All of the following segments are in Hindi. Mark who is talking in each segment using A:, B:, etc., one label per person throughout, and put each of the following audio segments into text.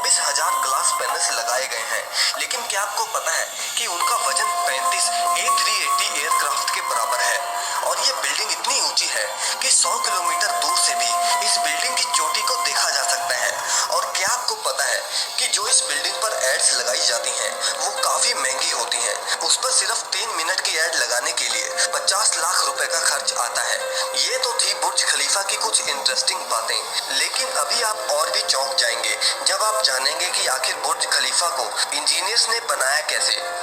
A: 24,000 ग्लास पैनल्स लगाए गए हैं। लेकिन क्या आपको पता है कि उनका वजन 35 A380 एयरक्राफ्ट के बराबर है और ये बिल्डिंग इतनी ऊंची है कि 100 किलोमीटर दूर से भी इस बिल्डिंग की चोटी को देखा जा सकता है। और क्या आपको पता है कि जो इस बिल्डिंग पर एड्स लगाई जाती हैं वो काफी महंगी होती हैं। उस पर सिर्फ 3 मिनट की एड लगाने के लिए 50 लाख रुपए का खर्च आता है। ये तो थी बुर्ज खलीफा की कुछ इंटरेस्टिंग बातें, लेकिन अभी आप और भी चौंक जाएंगे जब आप जानेंगे कि आखिर बुर्ज खलीफा को इंजीनियर्स ने बनाया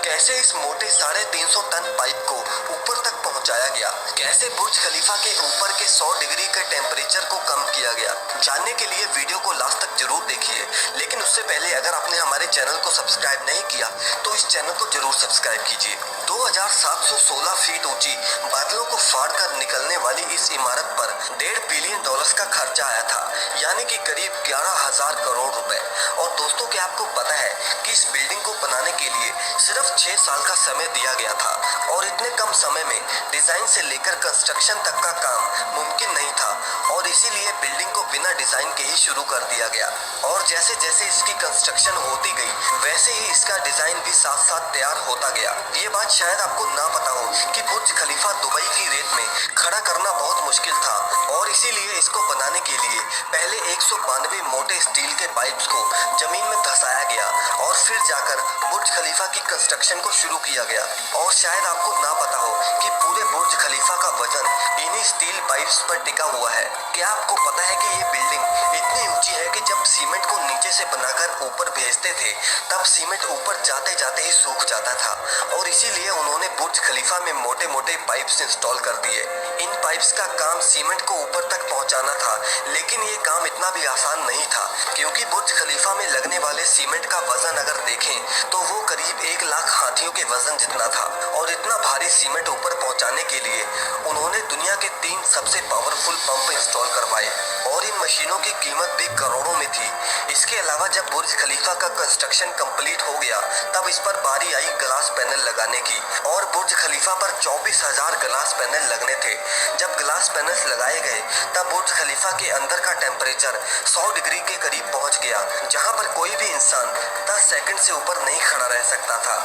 A: कैसे इस मोटे 350 टन पाइप को ऊपर तक पहुंचाया गया, कैसे बुर्ज खलीफा के ऊपर के 100 डिग्री के टेम्परेचर को कम किया गया। जानने के लिए वीडियो को लास्ट तक जरूर देखिए, लेकिन उससे पहले अगर आपने हमारे चैनल को सब्सक्राइब नहीं किया तो इस चैनल को जरूर सब्सक्राइब कीजिए। 2716 फीट ऊंची बादलों को फाड़ कर निकलने वाली इस इमारत पर $1.5 बिलियन का खर्चा आया था, यानी कि करीब 11,000 करोड़ रुपए। और दोस्तों, क्या आपको पता है कि इस बिल्डिंग को बनाने के लिए सिर्फ 6 साल का समय दिया गया था और इतने कम समय में डिजाइन से लेकर कंस्ट्रक्शन तक का काम मुमकिन नहीं था और इसीलिए बिल्डिंग को बिना डिजाइन के ही शुरू कर दिया गया। और जैसे जैसे इसकी कंस्ट्रक्शन होती गई वैसे ही इसका डिजाइन भी साथ साथ तैयार होता गया। ये बात शायद आपको ना पता हो कि बुर्ज खलीफा दुबई की रेत में खड़ा करना बहुत मुश्किल था और इसीलिए इसको बनाने के लिए पहले 192 मोटे स्टील के पाइप्स को जमीन में धंसाया गया और फिर जाकर बुर्ज खलीफा की कंस्ट्रक्शन को शुरू किया गया। और शायद आपको ना पता हो कि पूरे बुर्ज खलीफा का वजन इन्हीं स्टील पाइप्स पर टिका हुआ है। क्या आपको पता है कि ये बिल्डिंग इतनी ऊंची है कि जब सीमेंट को नीचे से बनाकर ऊपर भेजते थे तब सीमेंट ऊपर जाते जाते ही सूख जाता था और इसीलिए उन्होंने बुर्ज खलीफा में मोटे मोटे पाइप्स इंस्टॉल कर दिए। इन पाइप्स का काम सीमेंट को ऊपर तक पहुंचाना था, लेकिन ये काम इतना भी आसान नहीं था क्योंकि बुर्ज खलीफा में लगने वाले सीमेंट का वजन अगर देखें तो वो करीब 1 लाख हाथियों के वजन जितना था। और इतना भारी सीमेंट ऊपर पहुंचाने के लिए उन्होंने दुनिया के 3 सबसे पावरफुल पंप इंस्टॉल करवाए और इन मशीनों की कीमत भी करोड़ों में थी। इसके अलावा जब बुर्ज खलीफा का कंस्ट्रक्शन कंप्लीट हो गया तब इस पर बारी आई ग्लास पैनल लगाने की और बुर्ज खलीफा पर 24,000 ग्लास पैनल लगने थे। जब ग्लास पैनल्स लगाए गए तब बुर्ज खलीफा के अंदर का टेम्परेचर 100 डिग्री के करीब पहुंच गया, जहां पर कोई भी इंसान 10 सेकंड से ऊपर नहीं खड़ा रह सकता था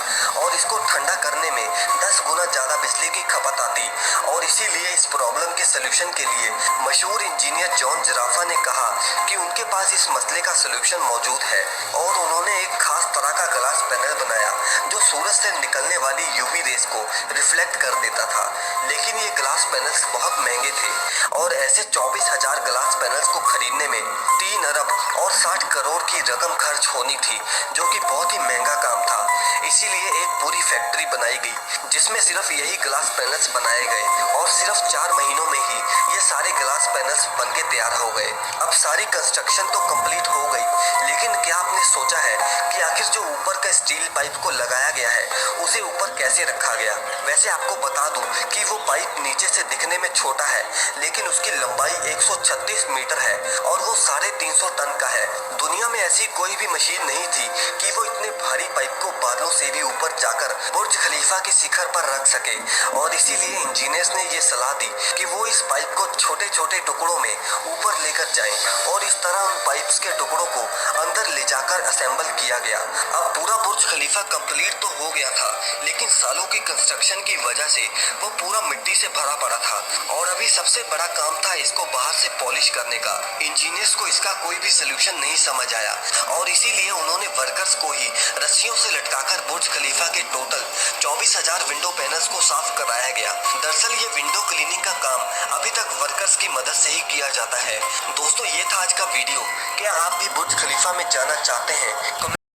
A: और इसको ठंडा करने में 10 गुना ज्यादा बिजली की खपत आती। और इसीलिए इस प्रॉब्लम के सोल्यूशन के लिए मशहूर इंजीनियर जॉन जराफा ने कहा कि उनके पास इस मसले का सोल्यूशन मौजूद है और उन्होंने एक खास तरह का ग्लास पैनल बनाया जो सूरज से निकलने वाली यूवी रेस को रिफ्लेक्ट कर देता था। लेकिन ये ग्लास पैनल्स बहुत महंगे थे और ऐसे 24,000 ग्लास पैनल्स को खरीदने में 3 अरब और 60 करोड़ की रकम खर्च होनी थी, जो कि बहुत ही महंगा काम था। इसीलिए एक पूरी फैक्ट्री बनाई गई जिसमें सिर्फ यही ग्लास पैनल्स बनाए गए और सिर्फ 4 महीनों में ही ये सारे ग्लास पैनल्स बनके तैयार हो गए। अब सारी कंस्ट्रक्शन तो कंप्लीट हो गई, लेकिन क्या आपने सोचा है कि आखिर जो ऊपर का स्टील पाइप को लगाया गया है उसे ऊपर कैसे रखा गया? वैसे आपको बता दूं कि वो पाइप नीचे से दिखने में छोटा है, लेकिन उसकी लंबाई 136 मीटर है और वो 350 टन का है। दुनिया में ऐसी कोई भी मशीन नहीं थी कि वो इतने भारी पाइप को बादलों से भी ऊपर जाकर बुर्ज खलीफा के शिखर पर रख सके। और इसीलिए इंजीनियर्स ने ये सलाह दी कि वो इस पाइप को छोटे छोटे टुकड़ों में ऊपर लेकर जाएं और इस तरह उन पाइप्स के टुकड़ों को अंदर ले जाकर असेंबल किया गया। अब पूरा बुर्ज खलीफा कंप्लीट तो हो गया था, लेकिन सालों की कंस्ट्रक्शन की वजह से वो पूरा मिट्टी से भरा पड़ा था और अभी सबसे बड़ा काम था इसको बाहर से पॉलिश करने का। इंजीनियर्स को इसका कोई भी सोल्यूशन नहीं समझ आया और इसीलिए उन्होंने वर्कर्स को ही रस्सियों से लटकाकर बुर्ज खलीफा के टोटल 24,000 विंडो पैनल्स को साफ कराया गया। दरअसल ये विंडो क्लीनिंग का काम अभी तक वर्कर्स की मदद से ही किया जाता है। दोस्तों, ये था आज का वीडियो। क्या आप भी बुर्ज खलीफा में जाना चाहते हैं?